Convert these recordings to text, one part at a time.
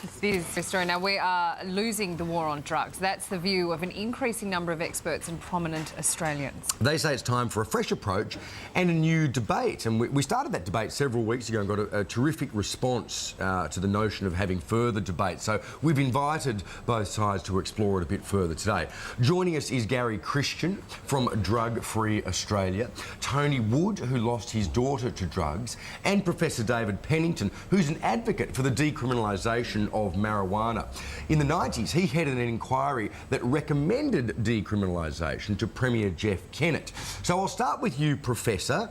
This story. Now, we are losing the war on drugs. That's the view of an increasing number of experts and prominent Australians. They say it's time for a fresh approach and a new debate. And we started that debate several weeks ago and got a terrific response to the notion of having further debate. So we've invited both sides to explore it a bit further today. Joining us is Gary Christian from Drug Free Australia, Tony Wood, who lost his daughter to drugs, and Professor David Penington, who's an advocate for the decriminalisation of marijuana. In the 90s, he headed an inquiry that recommended decriminalisation to Premier Jeff Kennett. So I'll start with you, Professor.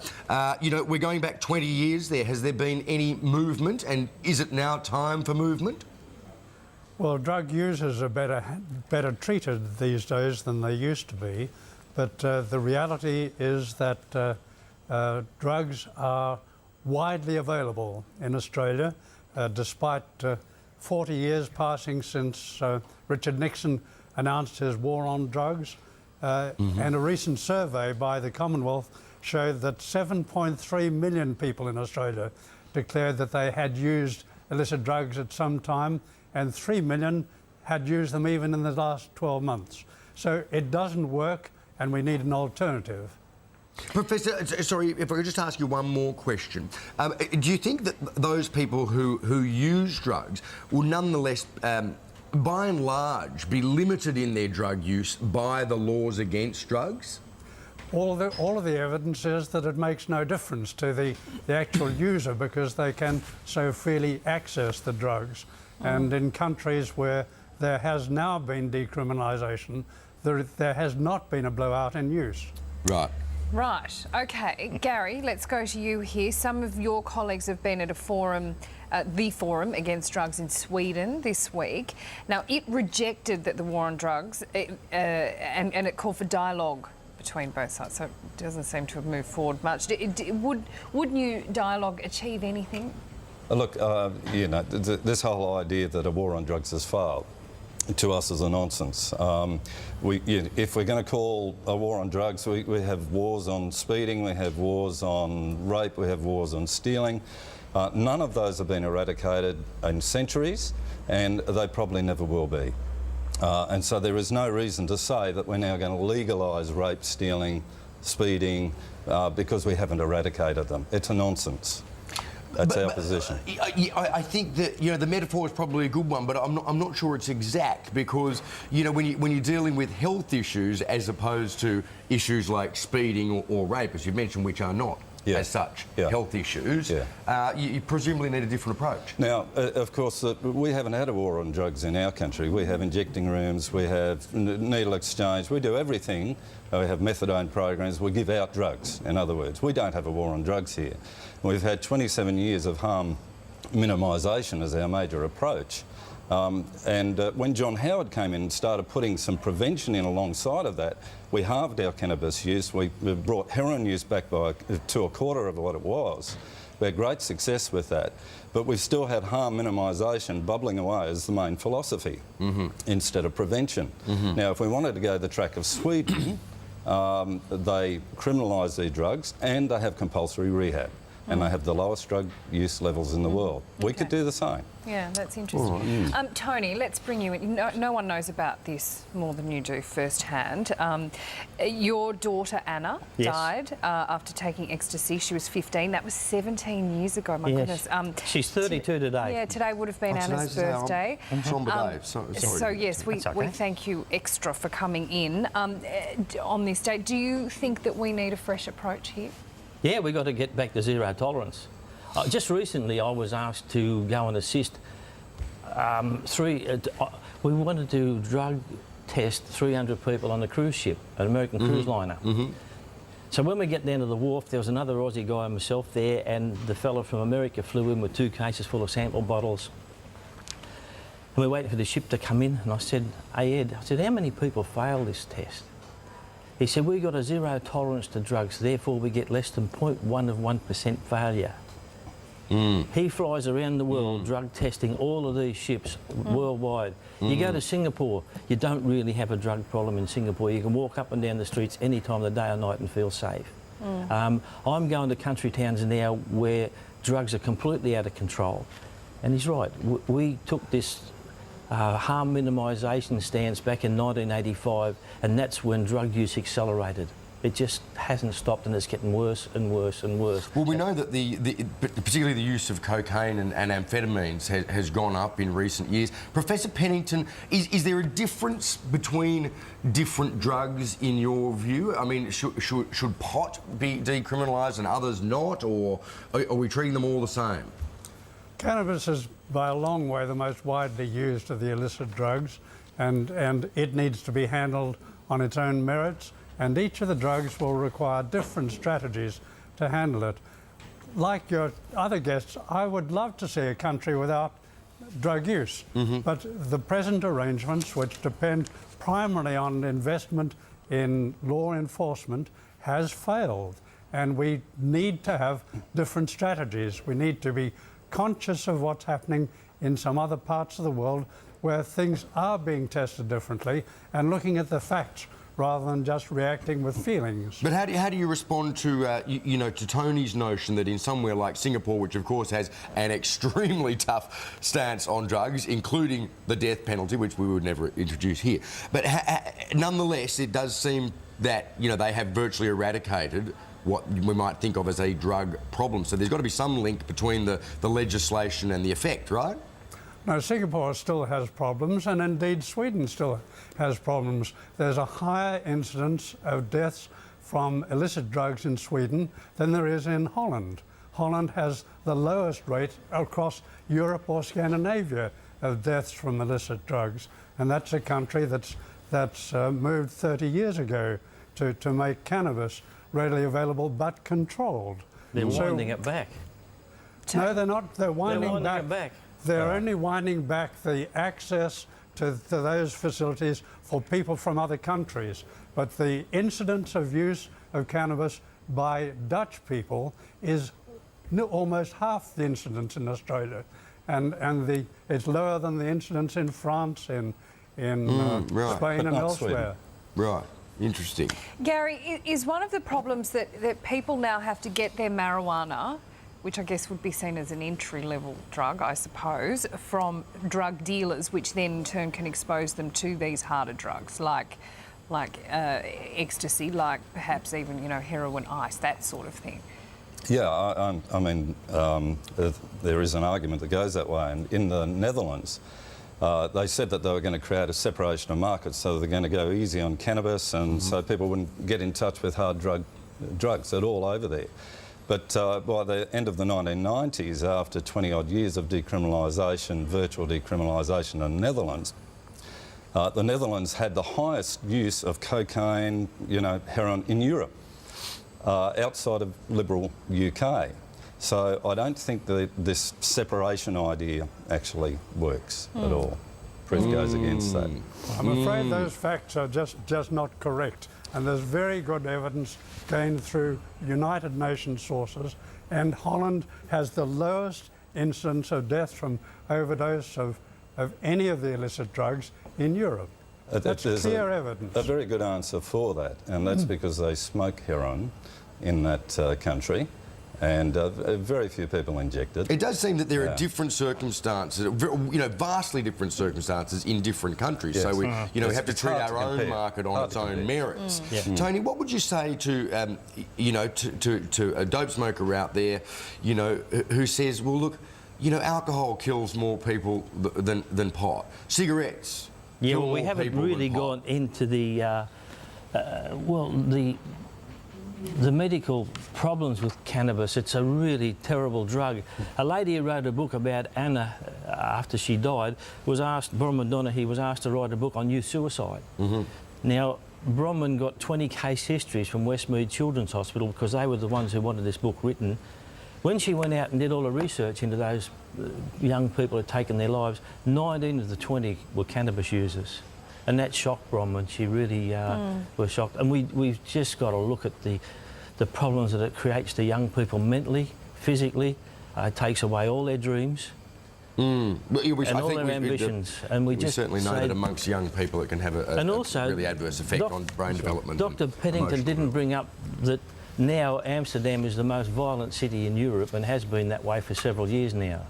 You know, we're going back 20 years there. Has there been any movement, and is it now time for movement? Well, drug users are better treated these days than they used to be, but the reality is that drugs are widely available in Australia, despite 40 years passing since Richard Nixon announced his war on drugs. And a recent survey by the Commonwealth showed that 7.3 million people in Australia declared that they had used illicit drugs at some time, and 3 million had used them even in the last 12 months. So it doesn't work, and we need an alternative. Professor, sorry, if I could just ask you one more question. Do you think that those people who use drugs will nonetheless, by and large, be limited in their drug use by the laws against drugs? All of the evidence is that it makes no difference to the actual user, because they can so freely access the drugs. And in countries where there has now been decriminalisation, there has not been a blowout in use. Right. Right, OK. Gary, let's go to you here. Some of your colleagues have been at a forum, the Forum Against Drugs in Sweden this week. Now, it rejected that the war on drugs and it called for dialogue between both sides, so it doesn't seem to have moved forward much. Would new dialogue achieve anything? Look, you know, this whole idea that a war on drugs has failed, to us, is a nonsense. If we're going to call a war on drugs, we have wars on speeding, we have wars on rape, we have wars on stealing. None of those have been eradicated in centuries, and they probably never will be. And so there is no reason to say that we're now going to legalise rape, stealing, speeding, because we haven't eradicated them. It's a nonsense. That's our position. I think that, you know, the metaphor is probably a good one, but I'm not sure it's exact, because, you know, when you're dealing with health issues as opposed to issues like speeding or rape, as you mentioned, which are not as such health issues, you presumably need a different approach. Now, of course, we haven't had a war on drugs in our country. We have injecting rooms, we have needle exchange, we do everything. We have methadone programs, we give out drugs, in other words. We don't have a war on drugs here. We've had 27 years of harm minimisation as our major approach. When John Howard came in and started putting some prevention in alongside of that, we halved our cannabis use. We brought heroin use back to a quarter of what it was. We had great success with that, but we've still had harm minimisation bubbling away as the main philosophy instead of prevention. Now, if we wanted to go the track of Sweden, they criminalise their drugs and they have compulsory rehab. And they have the lowest drug use levels in the world. We could do the same. Yeah, that's interesting. Tony, let's bring you in. No one knows about this more than you do firsthand. Your daughter Anna died after taking ecstasy. She was 15. That was 17 years ago. My goodness. She's 32 today. Yeah, today would have been Anna's birthday. So yes, we thank you extra for coming in on this day. Do you think that we need a fresh approach here? Yeah, we've got to get back to zero tolerance. Just recently I was asked to go and assist we wanted to drug test 300 people on a cruise ship, an American cruise liner. So when we get down to the wharf, there was another Aussie guy and myself there, and the fellow from America flew in with 2 cases full of sample bottles. And we waited for the ship to come in, and I said, "Hey Ed," I said, "how many people fail this test?" He said, "We've got a zero tolerance to drugs, therefore we get less than 0.1% failure." He flies around the world drug testing all of these ships worldwide. You go to Singapore, you don't really have a drug problem in Singapore. You can walk up and down the streets any time of the day or night and feel safe. I'm going to country towns now where drugs are completely out of control. And he's right. We took this harm minimisation stance back in 1985, and that's when drug use accelerated. It just hasn't stopped, and it's getting worse and worse and worse. Well, we know that particularly the use of cocaine and amphetamines has gone up in recent years. Professor Penington, is there a difference between different drugs in your view? I mean, should pot be decriminalised and others not, or are we treating them all the same? Cannabis is by a long way the most widely used of the illicit drugs, and it needs to be handled on its own merits. And each of the drugs will require different strategies to handle it. Like your other guests, I would love to see a country without drug use. But the present arrangements, which depend primarily on investment in law enforcement, has failed. And we need to have different strategies. We need to be conscious of what's happening in some other parts of the world where things are being tested differently, and looking at the facts rather than just reacting with feelings. But how do you respond to to Tony's notion that in somewhere like Singapore, which of course has an extremely tough stance on drugs, including the death penalty, which we would never introduce here, but nonetheless, it does seem that they have virtually eradicated what we might think of as a drug problem. So there's got to be some link between the legislation and the effect, right? No, Singapore still has problems, and indeed Sweden still has problems. There's a higher incidence of deaths from illicit drugs in Sweden than there is in Holland. Holland has the lowest rate across Europe or Scandinavia of deaths from illicit drugs, and that's a country that's moved 30 years ago to make cannabis readily available but controlled. They're winding it back. No, they're not. They're winding it back. They're only winding back the access to those facilities for people from other countries. But the incidence of use of cannabis by Dutch people is almost half the incidence in Australia. And it's lower than the incidence in France, in right. Spain and elsewhere. Right. Interesting. Gary, is one of the problems that people now have to get their marijuana, which I guess would be seen as an entry-level drug, I suppose, from drug dealers, which then in turn can expose them to these harder drugs, like ecstasy, like perhaps even heroin, ice, that sort of thing? Yeah, I mean, there is an argument that goes that way. And in the Netherlands, they said that they were going to create a separation of markets, so they're going to go easy on cannabis, and so people wouldn't get in touch with hard drugs at all over there. But by the end of the 1990s, after 20-odd years of decriminalisation, virtual decriminalisation in the Netherlands had the highest use of cocaine, heroin in Europe, outside of liberal UK. So I don't think that this separation idea actually works at all. Proof goes against that. I'm afraid those facts are just not correct. And there's very good evidence gained through United Nations sources, and Holland has the lowest incidence of death from overdose of any of the illicit drugs in Europe. That's clear evidence. A very good answer for that, and that's because they smoke heroin in that country, and very few people inject it. It does seem that there are different circumstances, vastly different circumstances in different countries. Yes. So we have to treat our own market on its own merits. Tony, what would you say to to a dope smoker out there, who says, well, look, alcohol kills more people than pot. Cigarettes. Yeah, kill well, we more haven't people really than pot. gone into the medical problems with cannabis. It's a really terrible drug. A lady who wrote a book about Anna after she died was asked, Bronwyn Donaghy was asked to write a book on youth suicide. Now, Bronwyn got 20 case histories from Westmead Children's Hospital because they were the ones who wanted this book written. When she went out and did all the research into those young people who had taken their lives, 19 of the 20 were cannabis users. And that shocked Bronwyn. She really was shocked. And we've just got to look at the problems that it creates to young people mentally, physically. It takes away all their dreams and all their ambitions. And we just certainly know that amongst young people it can have a really adverse effect on brain development. Dr. Penington didn't bring up that now Amsterdam is the most violent city in Europe and has been that way for several years now.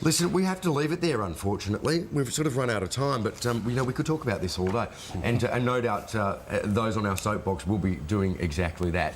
Listen, we have to leave it there, unfortunately. We've sort of run out of time, but you know, we could talk about this all day. And no doubt those on our soapbox will be doing exactly that.